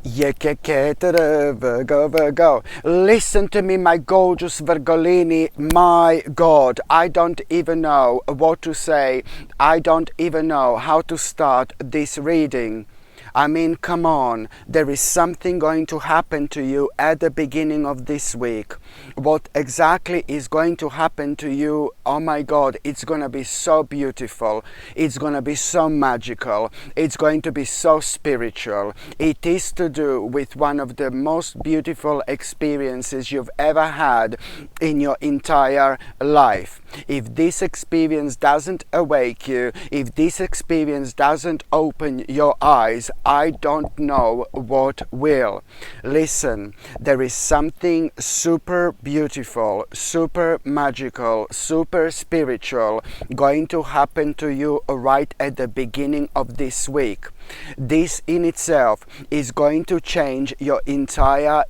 Virgo, Virgo. Listen to me, my gorgeous Virgolini. My God, I don't even know what to say. I don't even know how to start this reading. I mean, come on, there is something going to happen to you at the beginning of this week. What exactly is going to happen to you? Oh my God, it's going to be so beautiful. It's going to be so magical. It's going to be so spiritual. It is to do with one of the most beautiful experiences you've ever had in your entire life. If this experience doesn't awake you, if this experience doesn't open your eyes, I don't know what will. Listen, there is something super beautiful, super magical, super spiritual going to happen to you right at the beginning of this week. This in itself is going to change your entire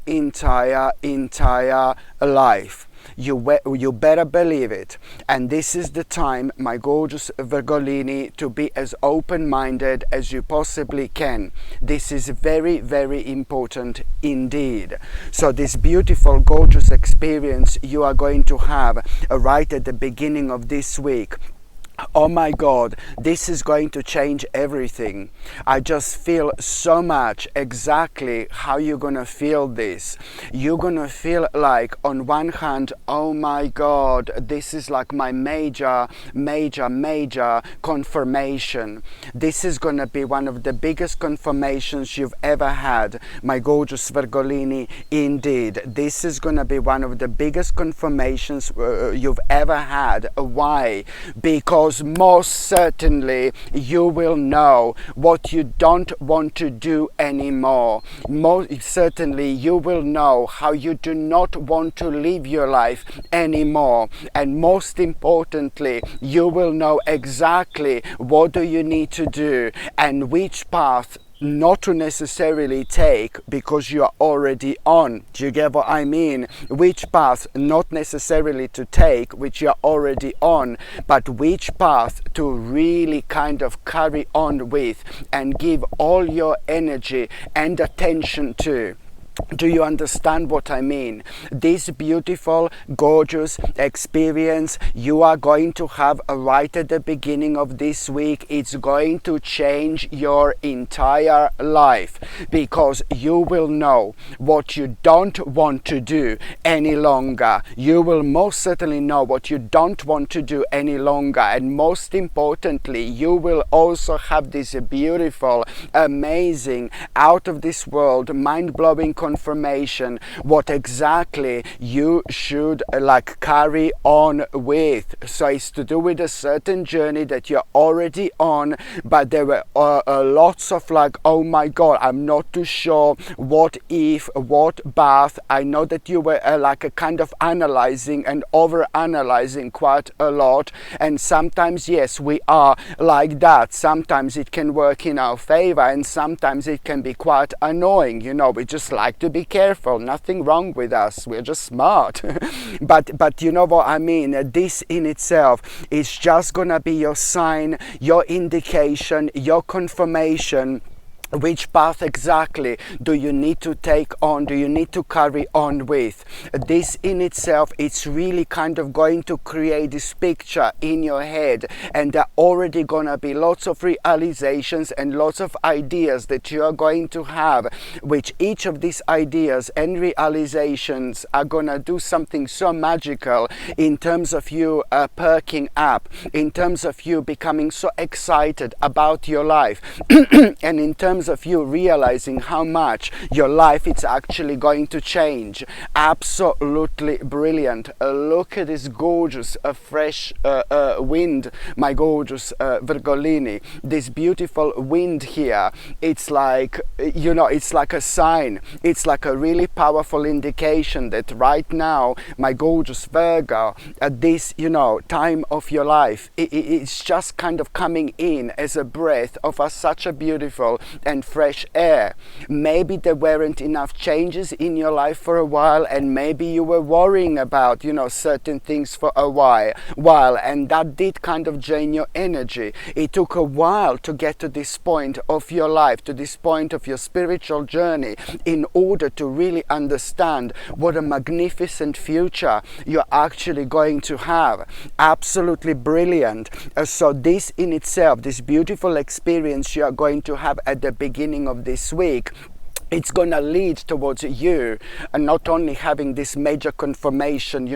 life. You better believe it. And this is the time, my gorgeous Virgolini, to be as open-minded as you possibly can. This is very, very important indeed. So this beautiful, gorgeous experience you are going to have right at the beginning of this week, oh my God, this is going to change everything. I just feel so much exactly how you're going to feel this. You're going to feel like, on one hand, oh my God, this is like my major confirmation. This is going to be one of the biggest confirmations you've ever had, my gorgeous Virgolini. Indeed, this is going to be one of the biggest confirmations you've ever had. Why? Because most certainly you will know what you don't want to do anymore. Most certainly you will know how you do not want to live your life anymore. And most importantly, you will know exactly what do you need to do and which path not to necessarily take because you are already on. Do you get what I mean? Which path not necessarily to take, which you are already on, but which path to really kind of carry on with and give all your energy and attention to. Do you understand what I mean? This beautiful, gorgeous experience you are going to have right at the beginning of this week, it's going to change your entire life, because you will know what you don't want to do any longer. You will most certainly know what you don't want to do any longer, and most importantly, you will also have this beautiful, amazing, out of this world, mind-blowing confirmation what exactly you should like carry on with. So it's to do with a certain journey that you're already on, but there were lots of like, oh my God, I'm not too sure, what if, what path. I know that you were like a kind of analyzing and over analyzing quite a lot, and sometimes, yes, we are like that. Sometimes it can work in our favor and sometimes it can be quite annoying. You know, we just like to be careful. Nothing wrong with us, we're just smart. but you know what I mean. This in itself is just gonna be your sign, your indication, your confirmation. Which path exactly do you need to take on, do you need to carry on with? This in itself, it's really kind of going to create this picture in your head, and there are already gonna be lots of realizations and lots of ideas that you are going to have, which each of these ideas and realizations are gonna do something so magical in terms of you perking up, in terms of you becoming so excited about your life, and in terms of you realizing how much your life is actually going to change. Absolutely brilliant. Look at this gorgeous fresh wind, my gorgeous Virgolini. This beautiful wind here, it's like, you know, it's like a sign, it's like a really powerful indication that right now, my gorgeous Virgo, at this, you know, time of your life, it's just kind of coming in as a breath of such a beautiful and fresh air. Maybe there weren't enough changes in your life for a while, and maybe you were worrying about, certain things for a while, and that did kind of drain your energy. It took a while to get to this point of your life, to this point of your spiritual journey, in order to really understand what a magnificent future you're actually going to have. Absolutely brilliant. So this in itself, this beautiful experience you are going to have at the beginning of this week, it's going to lead towards you and not only having this major confirmation,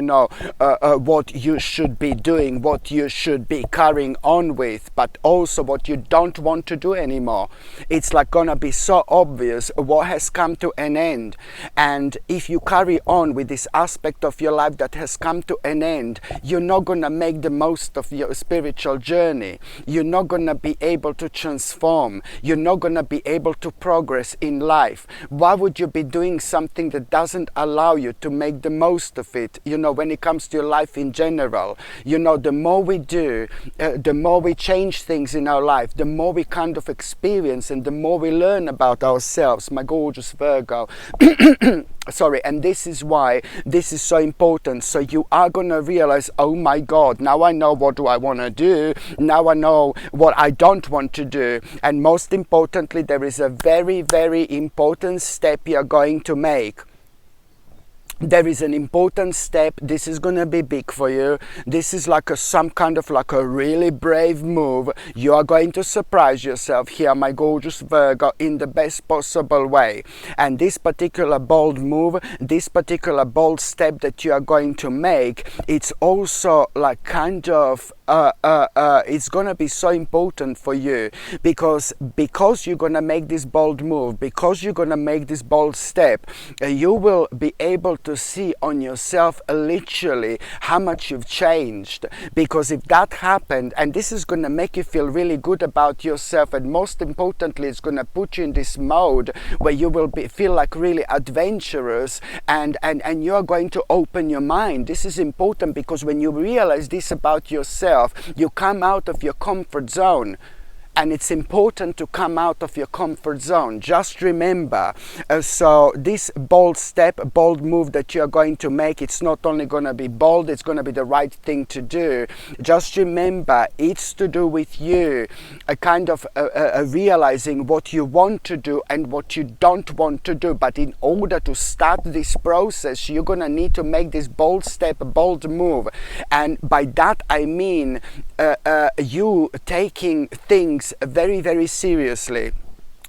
what you should be doing, what you should be carrying on with, but also what you don't want to do anymore. It's like going to be so obvious what has come to an end. And if you carry on with this aspect of your life that has come to an end, you're not going to make the most of your spiritual journey. You're not going to be able to transform. You're not going to be able to progress in life. Why would you be doing something that doesn't allow you to make the most of it, when it comes to your life in general? The more we do, the more we change things in our life, the more we kind of experience and the more we learn about ourselves, my gorgeous Virgo. Sorry, and this is why this is so important. So you are going to realize, oh my God, now I know what do I want to do. Now I know what I don't want to do. And most importantly, there is a very, very important step you're going to make. There is an important step. This is going to be big for you. This is like some kind of a really brave move. You are going to surprise yourself here, my gorgeous Virgo, in the best possible way. And this particular bold move, this particular bold step that you are going to make, it's also like kind of it's going to be so important for you because you're going to make this bold move, because you're going to make this bold step, you will be able to see on yourself literally how much you've changed. Because if that happened, and this is going to make you feel really good about yourself, and most importantly, it's going to put you in this mode where you will feel like really adventurous, and you are going to open your mind. This is important because when you realize this about yourself, you come out of your comfort zone. And it's important to come out of your comfort zone. Just remember, so this bold step, bold move that you're going to make, it's not only going to be bold, it's going to be the right thing to do. Just remember, it's to do with you, a kind of realizing what you want to do and what you don't want to do. But in order to start this process, you're going to need to make this bold step, bold move. And by that I mean you taking things very, very seriously.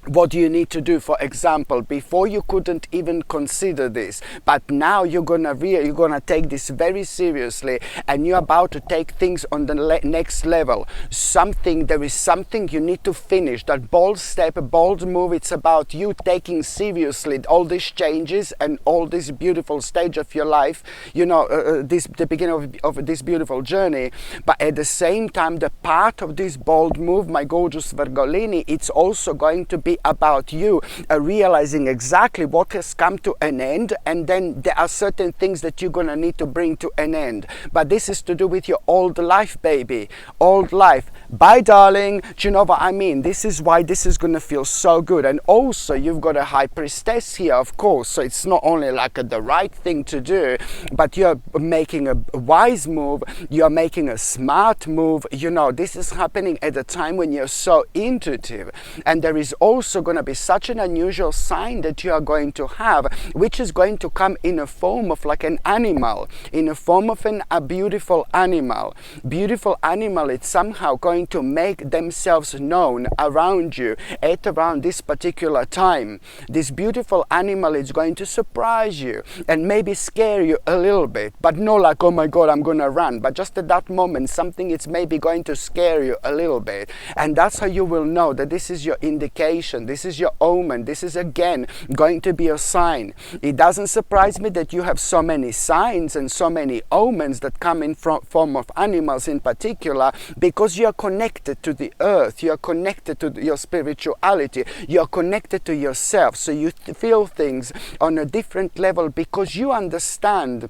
What do you need to do? For example, before you couldn't even consider this, but now you're gonna take this very seriously, and you're about to take things on the next level. There is something you need to finish. That bold step, bold move, it's about you taking seriously all these changes and all this beautiful stage of your life. The beginning of this beautiful journey. But at the same time, the part of this bold move, my gorgeous Virgolini, it's also going to be about you realizing exactly what has come to an end, and then there are certain things that you're gonna need to bring to an end. But this is to do with your old life, baby. Old life. Bye, darling. Do you know what I mean? This is why this is gonna feel so good. And also, you've got a high priestess here, of course, so it's not only like the right thing to do, but you're making a wise move, you're making a smart move. This is happening at a time when you're so intuitive, and there is also going to be such an unusual sign that you are going to have, which is going to come in a form of like an animal, in a form of a beautiful animal. Beautiful animal, it's somehow going to make themselves known around you at around this particular time. This beautiful animal is going to surprise you and maybe scare you a little bit, but not like, oh my God, I'm going to run, but just at that moment, something is maybe going to scare you a little bit. And that's how you will know that this is your indication. This is your omen. This is again going to be a sign. It doesn't surprise me that you have so many signs and so many omens that come in form of animals in particular, because you are connected to the earth, you are connected to your spirituality, you are connected to yourself, so you feel things on a different level because you understand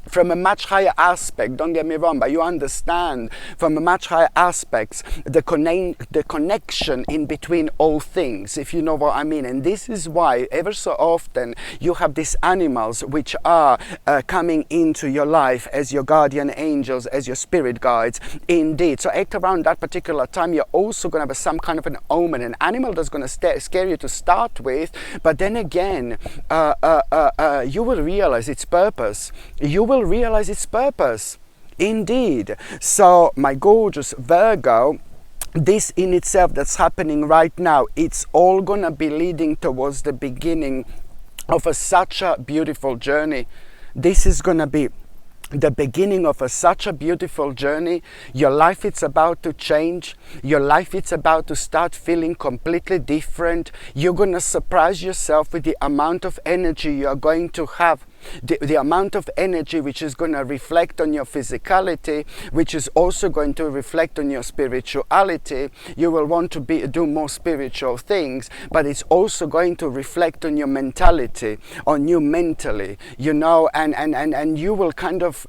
from a much higher aspect. Don't get me wrong, but you understand from a much higher aspects the connection in between all things, if you know what I mean. And this is why ever so often you have these animals which are coming into your life as your guardian angels, as your spirit guides indeed. So at around that particular time, you're also going to have some kind of an omen, an animal that's going to scare you to start with, but then again you will realize its purpose. You will realize its purpose indeed. So my gorgeous Virgo, this in itself that's happening right now, it's all gonna be leading towards the beginning of such a beautiful journey. This is gonna be the beginning of such a beautiful journey. Your life, it's about to change. Your life, it's about to start feeling completely different. You're gonna surprise yourself with the amount of energy you are going to have. The amount of energy which is going to reflect on your physicality, which is also going to reflect on your spirituality. You will want to do more spiritual things, but it's also going to reflect on your mentality, on you mentally, you know, and you will kind of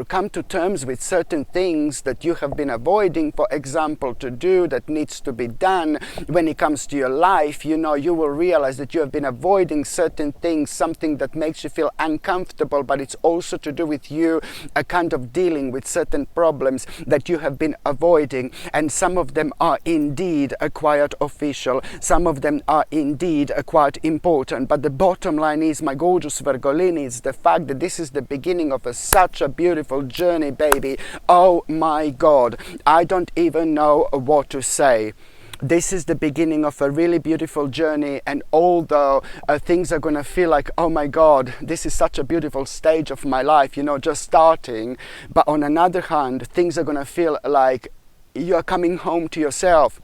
come to terms with certain things that you have been avoiding, for example, to do, that needs to be done when it comes to your life. You know, you will realize that you have been avoiding certain things, something that makes you feel uncomfortable, but it's also to do with you kind of dealing with certain problems that you have been avoiding, and some of them are indeed quite official, some of them are indeed quite important. But the bottom line is, my gorgeous Virgolini, is the fact that this is the beginning of such a beautiful journey, baby. Oh my God, I don't even know what to say. This is the beginning of a really beautiful journey, and although things are going to feel like, oh my God, this is such a beautiful stage of my life, you know, just starting, but on another hand, things are going to feel like you're coming home to yourself.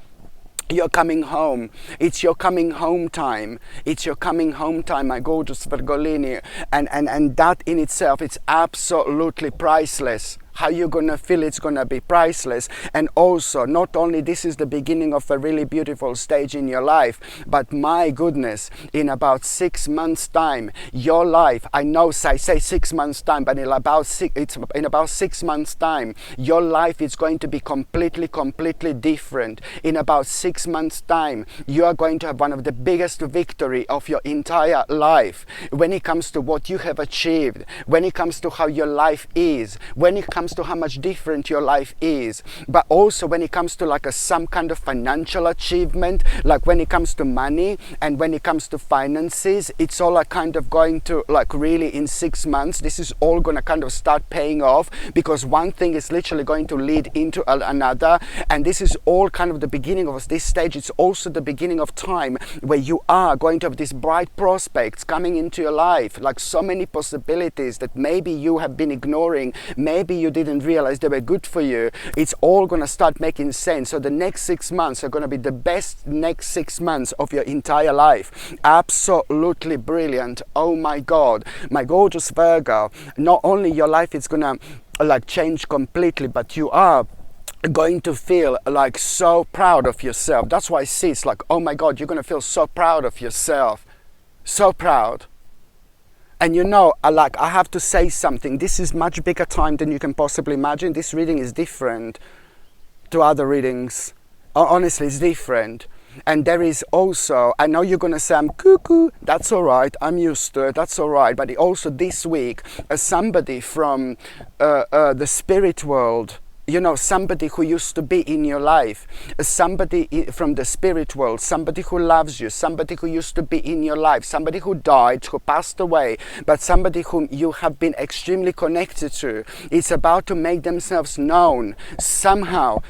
You're coming home. It's your coming home time. It's your coming home time, my gorgeous Virgolini. And that in itself, it's absolutely priceless. How you're going to feel, it's going to be priceless. And also, not only this is the beginning of a really beautiful stage in your life, but my goodness, in about 6 months time, your life, I know I say 6 months time, but in about 6 months time, your life is going to be completely different. In about 6 months time, you are going to have one of the biggest victory of your entire life when it comes to what you have achieved, when it comes to how your life is, when it comes to how much different your life is, but also when it comes to like some kind of financial achievement, like when it comes to money and when it comes to finances. It's all like kind of going to, like, really in 6 months, this is all going to kind of start paying off, because one thing is literally going to lead into another, and this is all kind of the beginning of this stage. It's also the beginning of time where you are going to have these bright prospects coming into your life, like so many possibilities that maybe you have been ignoring, maybe you didn't realize they were good for you. It's all going to start making sense. So the next 6 months are going to be the best next 6 months of your entire life. Absolutely brilliant. Oh my God, my gorgeous Virgo, not only your life is going to like change completely, but you are going to feel like so proud of yourself. That's why I see it's like, oh my God, you're going to feel so proud of yourself. So proud. And you know, like, I have to say something. This is much bigger time than you can possibly imagine. This reading is different to other readings. Honestly, it's different. And there is also, I know you're going to say I'm cuckoo. That's all right. I'm used to it. That's all right. But also this week, somebody from the spirit world, you know, somebody who used to be in your life, somebody from the spirit world, somebody who loves you, somebody who used to be in your life, somebody who died, who passed away, but somebody whom you have been extremely connected to, is about to make themselves known. Somehow,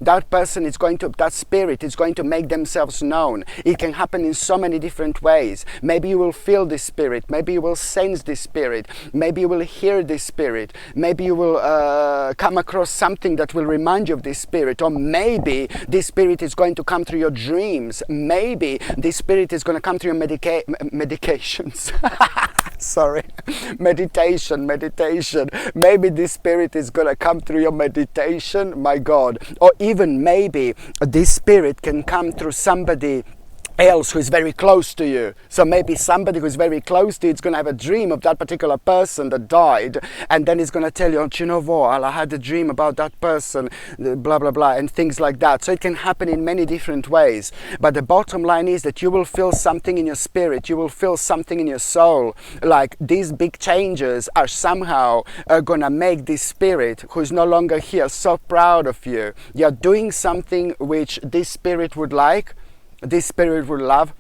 that person is going to, that spirit is going to make themselves known. It can happen in so many different ways. Maybe you will feel this spirit, maybe you will sense this spirit, maybe you will hear this spirit, maybe you will come across something that will remind you of this spirit, or maybe this spirit is going to come through your dreams. Maybe this spirit is going to come through your medications. Sorry, meditation. Maybe this spirit is going to come through your meditation, my God. Or even maybe this spirit can come through somebody else who is very close to you. So maybe somebody who is very close to you is going to have a dream of that particular person that died, and then he's going to tell you, oh, do you know what, I had a dream about that person, blah blah blah, and things like that. So it can happen in many different ways, but the bottom line is that you will feel something in your spirit, you will feel something in your soul, like these big changes are somehow going to make this spirit who is no longer here so proud of you. You're doing something which this spirit would like, this spirit would love.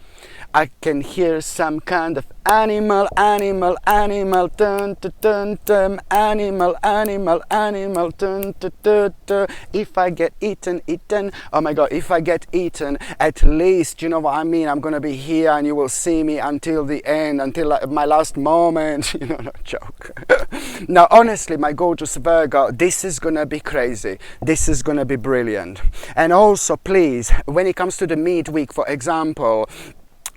I can hear some kind of animal, animal, animal, dun, dun, dun, dun, animal, animal, animal, dun, dun, dun, dun. If I get eaten, eaten, oh my God, if I get eaten, at least, you know what I mean, I'm going to be here and you will see me until the end, until my last moment, you know, no joke. Now, honestly, my gorgeous Virgo, this is going to be crazy. This is going to be brilliant. And also, please, when it comes to the midweek, for example,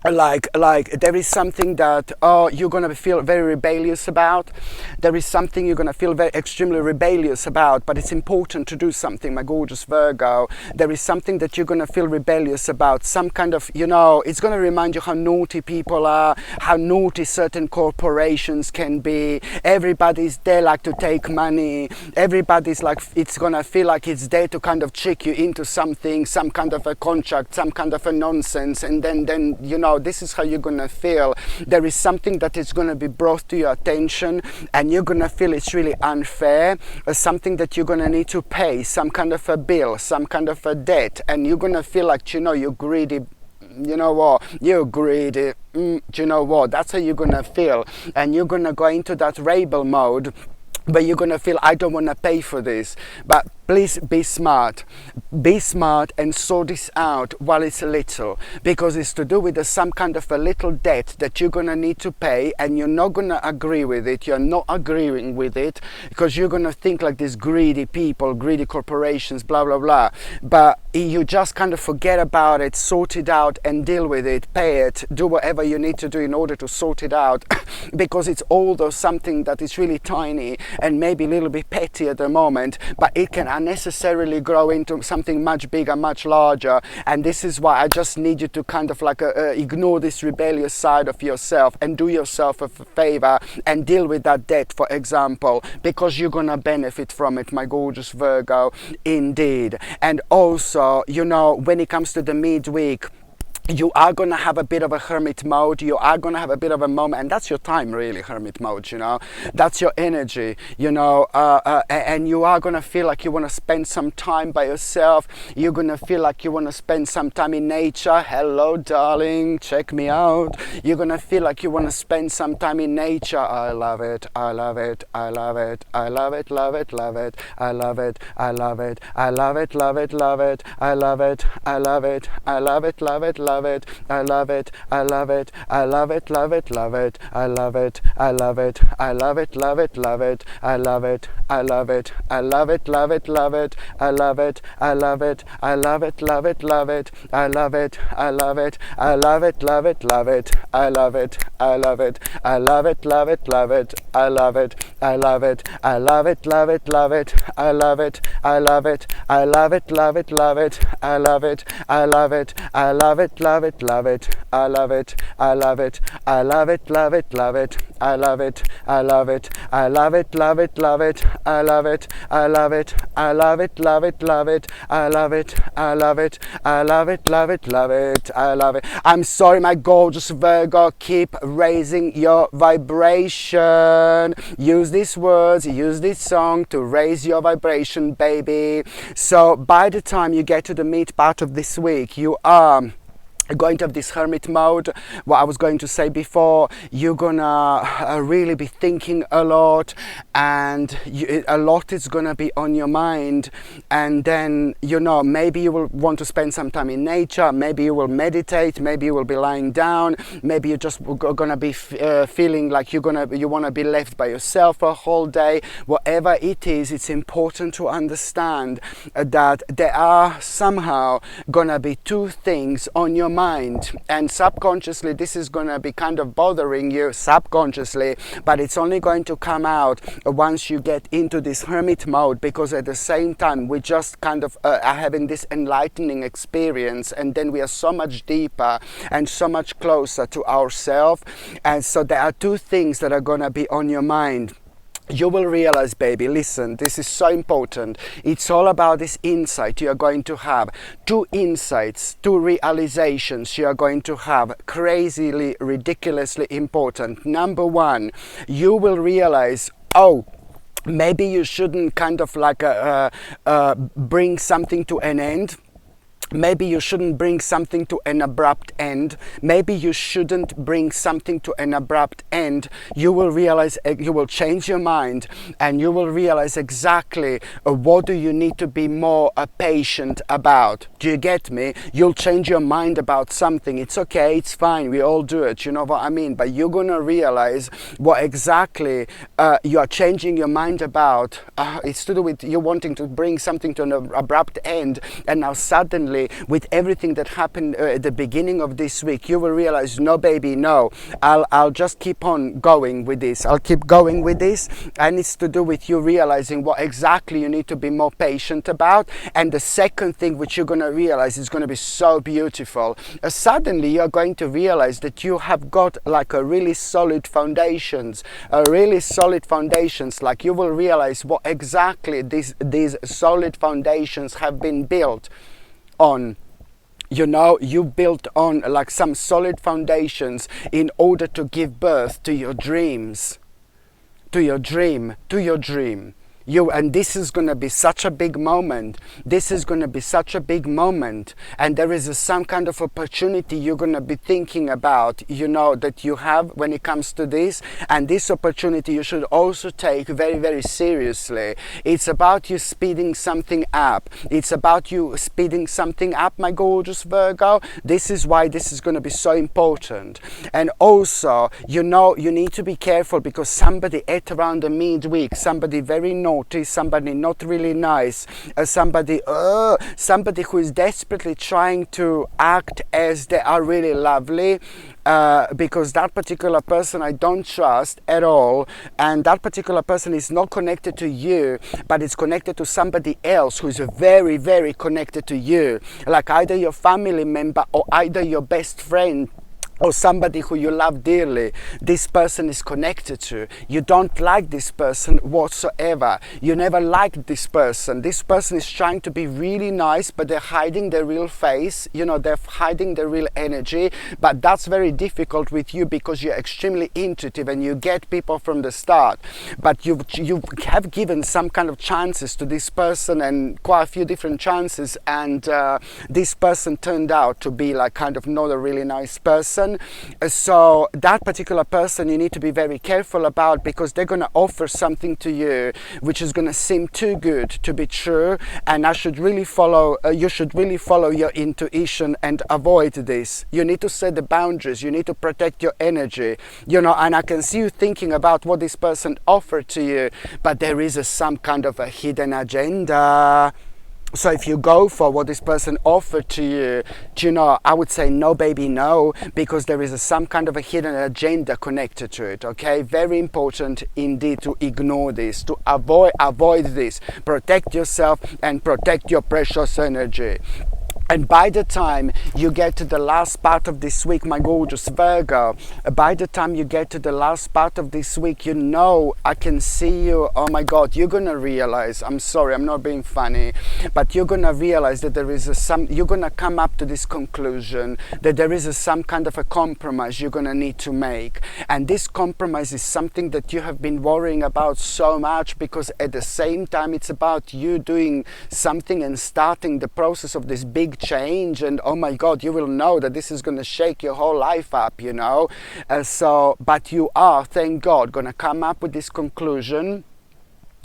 like there is something that you're gonna feel very rebellious about. There is something you're gonna feel very extremely rebellious about, but it's important to do something, my gorgeous Virgo. There is something that you're gonna feel rebellious about, some kind of, you know, it's gonna remind you how naughty people are, how naughty certain corporations can be. Everybody's there like to take money, everybody's like, it's gonna feel like it's there to kind of trick you into something, some kind of a contract, some kind of a nonsense, and then you know, this is how you're gonna feel. There is something that is gonna be brought to your attention and you're gonna feel it's really unfair, something that you're gonna need to pay, some kind of a bill, some kind of a debt, and you're gonna feel like, you know, you're greedy. You know what, you're greedy, do you know what, that's how you're gonna feel, and you're gonna go into that rebel mode. But you're going to feel, I don't want to pay for this. But please be smart. Be smart and sort this out while it's little. Because it's to do with some kind of a little debt that you're going to need to pay, and you're not going to agree with it. You're not agreeing with it because you're going to think like these greedy people, greedy corporations, blah, blah, blah. But you just kind of forget about it, sort it out and deal with it, pay it, do whatever you need to do in order to sort it out. Because it's although something that is really tiny and maybe a little bit petty at the moment, but it can unnecessarily grow into something much bigger, much larger. And this is why I just need you to kind of like ignore this rebellious side of yourself and do yourself a favor and deal with that debt, for example, because you're gonna benefit from it, my gorgeous Virgo, indeed. And also, you know, when it comes to the midweek, you are going to have a bit of a hermit mode, you are going to have a bit of a moment, and that's your time really, hermit mode, you know, that's your energy, you know, and you are going to feel like you want to spend some time by yourself, you're going to feel like you want to spend some time in nature. Hello darling, check me out. You're going to feel like you want to spend some time in nature. I love it, I love it, I love it, I love it, love it, love it, I love it, I love it, I love it, love it, love it, I love it, I love it, I love it, love it, love it, I love it, I love it, I love it, love it, love it, I love it, I love it, I love it, love it, love it, I love it, I love it, I love it, love it, love it, I love it, I love it, I love it, love it, love it, I love it, I love it, I love it, love it, love it, I love it, I love it, I love it, love it, love it, I love it, I love it, I love it, love it, love it, I love it, I love it, I love it, love it, love it, I love it, I love it, I love it, love it, love it, I love it, I love it, I love it, love it, love it, I love it, I love it, I love it, love it, love it, I love it, I love it, I love it, love it, love it, I love it, I love it, I love it, love it, love it, I love it. I'm sorry, my gorgeous Virgo, keep raising your vibration. Use these words, use this song to raise your vibration, baby. So by the time you get to the mid part of this week, you are going to have this hermit mode. What I was going to say before, you're gonna really be thinking a lot, and a lot is gonna be on your mind. And then, you know, maybe you will want to spend some time in nature, maybe you will meditate, maybe you will be lying down, maybe you're just gonna be feeling like you want to be left by yourself for a whole day. Whatever it is, it's important to understand that there are somehow gonna be two things on your mind, and subconsciously this is going to be kind of bothering you subconsciously, but it's only going to come out once you get into this hermit mode, because at the same time we just kind of are having this enlightening experience, and then we are so much deeper and so much closer to ourselves. And so there are two things that are going to be on your mind. You will realize, baby, listen, this is so important. It's all about this insight you are going to have. Two insights, two realizations you are going to have. Crazily, ridiculously important. Number one, you will realize, oh, maybe you shouldn't kind of like bring something to an end. Maybe you shouldn't bring something to an abrupt end. Maybe you shouldn't bring something to an abrupt end. You will realize, you will change your mind, and you will realize exactly what do you need to be more patient about. Do you get me? You'll change your mind about something. It's okay, it's fine, we all do it, you know what I mean? But you're gonna realize what exactly you are changing your mind about. It's to do with you wanting to bring something to an abrupt end, and now suddenly with everything that happened at the beginning of this week, you will realize, no baby, no, I'll just keep on going with this. I'll keep going with this. And it's to do with you realizing what exactly you need to be more patient about. And the second thing which you're going to realize is going to be so beautiful. Suddenly you're going to realize that you have got like a really solid foundations, like you will realize what exactly these solid foundations have been built on. You know, you built on like some solid foundations in order to give birth to your dreams, to your dream. And this is going to be such a big moment. This is going to be such a big moment. And there is some kind of opportunity you're going to be thinking about, you know, that you have when it comes to this. And this opportunity you should also take very, very seriously. It's about you speeding something up. It's about you speeding something up, my gorgeous Virgo. This is why this is going to be so important. And also, you know, you need to be careful, because somebody at around the midweek, somebody very naughty, somebody not really nice, somebody who is desperately trying to act as they are really lovely, because that particular person I don't trust at all, and that particular person is not connected to you, but it's connected to somebody else who is very, very connected to you, like either your family member or either your best friend, or somebody who you love dearly. This person is connected to. You don't like this person whatsoever. You never liked this person. This person is trying to be really nice, but they're hiding their real face. You know, they're hiding their real energy. But that's very difficult with you, because you're extremely intuitive and you get people from the start. But you have given some kind of chances to this person, and quite a few different chances, and this person turned out to be like kind of not a really nice person. So that particular person you need to be very careful about, because they're going to offer something to you which is going to seem too good to be true, and you should really follow your intuition and avoid this. You need to set the boundaries, you need to protect your energy, you know. And I can see you thinking about what this person offered to you, but there is some kind of a hidden agenda. So if you go for what this person offered to you, you know, I would say no baby, no, because there is some kind of a hidden agenda connected to it, okay? Very important indeed to ignore this, to avoid this. Protect yourself and protect your precious energy. And by the time you get to the last part of this week, my gorgeous Virgo, by the time you get to the last part of this week, you know, I can see you, oh my God, you're going to realize, I'm sorry, I'm not being funny, but you're going to realize that there is you're going to come up to this conclusion that there is some kind of a compromise you're going to need to make. And this compromise is something that you have been worrying about so much, because at the same time, it's about you doing something and starting the process of this big change, and oh my God, you will know that this is going to shake your whole life up, you know. But you are, thank God, going to come up with this conclusion.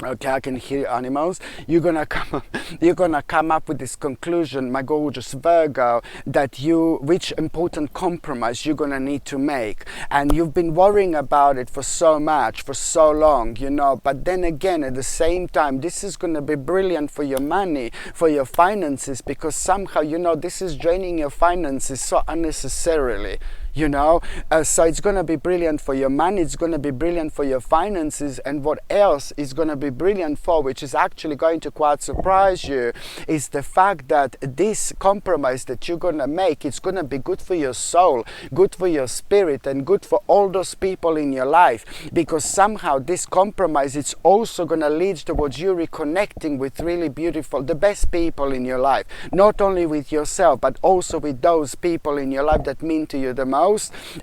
Okay, I can hear animals. You're gonna come up with this conclusion, my gorgeous Virgo, that which important compromise you're gonna need to make, and you've been worrying about it for so much, for so long, you know. But then again, at the same time, this is gonna be brilliant for your money, for your finances, because somehow, you know, this is draining your finances so unnecessarily. You know, so it's going to be brilliant for your money, it's going to be brilliant for your finances, and what else is going to be brilliant for, which is actually going to quite surprise you, is the fact that this compromise that you're going to make, it's going to be good for your soul, good for your spirit, and good for all those people in your life, because somehow this compromise, it's also going to lead towards you reconnecting with really beautiful, the best people in your life, not only with yourself, but also with those people in your life that mean to you the most.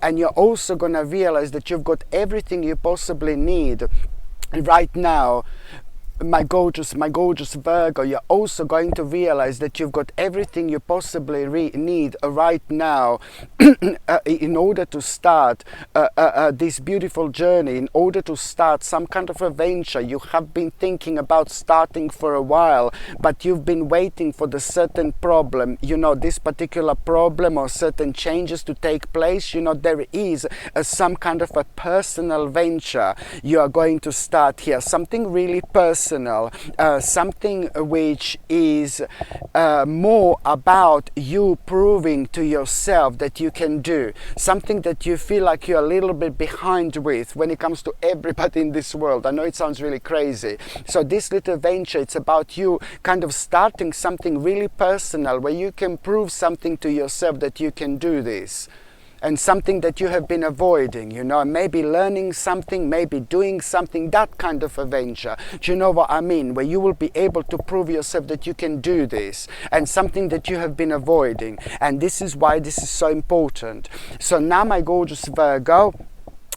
And you're also going to realize that you've got everything you possibly need right now. My gorgeous Virgo, you're also going to realize that you've got everything you possibly need right now in order to start this beautiful journey, in order to start some kind of a venture you have been thinking about starting for a while, but you've been waiting for the certain problem, you know, this particular problem or certain changes to take place. You know, there is some kind of a personal venture you are going to start here, something really personal. Something which is more about you proving to yourself that you can do, something that you feel like you're a little bit behind with when it comes to everybody in this world. I know it sounds really crazy. So this little venture, it's about you kind of starting something really personal where you can prove something to yourself that you can do this. And something that you have been avoiding, you know, maybe learning something, maybe doing something, that kind of a venture. Do you know what I mean? Where you will be able to prove yourself that you can do this, and something that you have been avoiding. And this is why this is so important. So now, my gorgeous Virgo,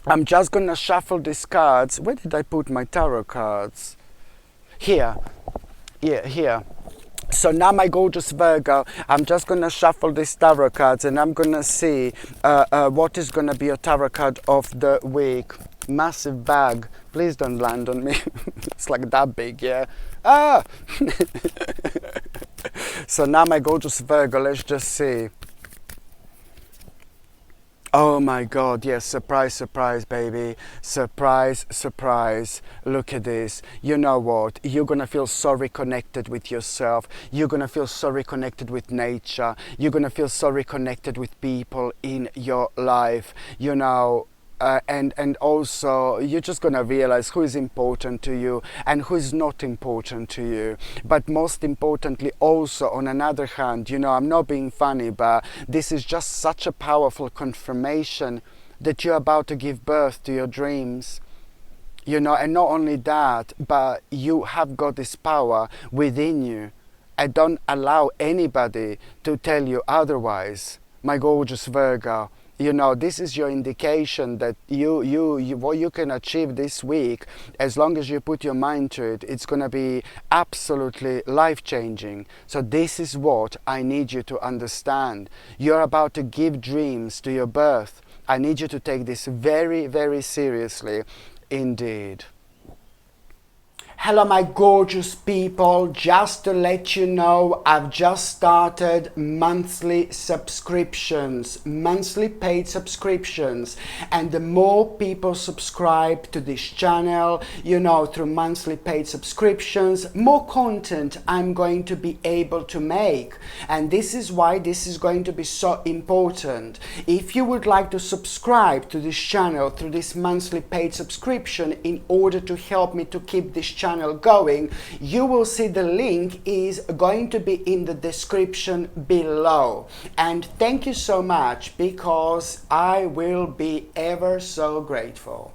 I'm just gonna shuffle these cards. Where did I put my tarot cards? Here. Yeah, here. So now, my gorgeous Virgo, I'm just going to shuffle these tarot cards, and I'm going to see what is going to be your tarot card of the week. Massive bag. Please don't land on me. It's like that big, yeah? Ah! So now, my gorgeous Virgo, let's just see. Oh my God, yes, surprise, surprise, baby. Surprise, surprise. Look at this. You know what? You're going to feel so reconnected with yourself. You're going to feel so reconnected with nature. You're going to feel so reconnected with people in your life. You know, and also you're just going to realize who is important to you and who is not important to you. But most importantly, also, on another hand, you know, I'm not being funny, but this is just such a powerful confirmation that you're about to give birth to your dreams. You know, and not only that, but you have got this power within you, and don't allow anybody to tell you otherwise, my gorgeous Virgo. You know, this is your indication that what you can achieve this week, as long as you put your mind to it, it's going to be absolutely life-changing. So this is what I need you to understand. You're about to give dreams to your birth. I need you to take this very, very seriously indeed. Hello, my gorgeous people. Just to let you know, I've just started monthly subscriptions, monthly paid subscriptions. And the more people subscribe to this channel, you know, through monthly paid subscriptions, more content I'm going to be able to make. And this is why this is going to be so important. If you would like to subscribe to this channel through this monthly paid subscription in order to help me to keep this channel going, you will see the link is going to be in the description below. And thank you so much, because I will be ever so grateful.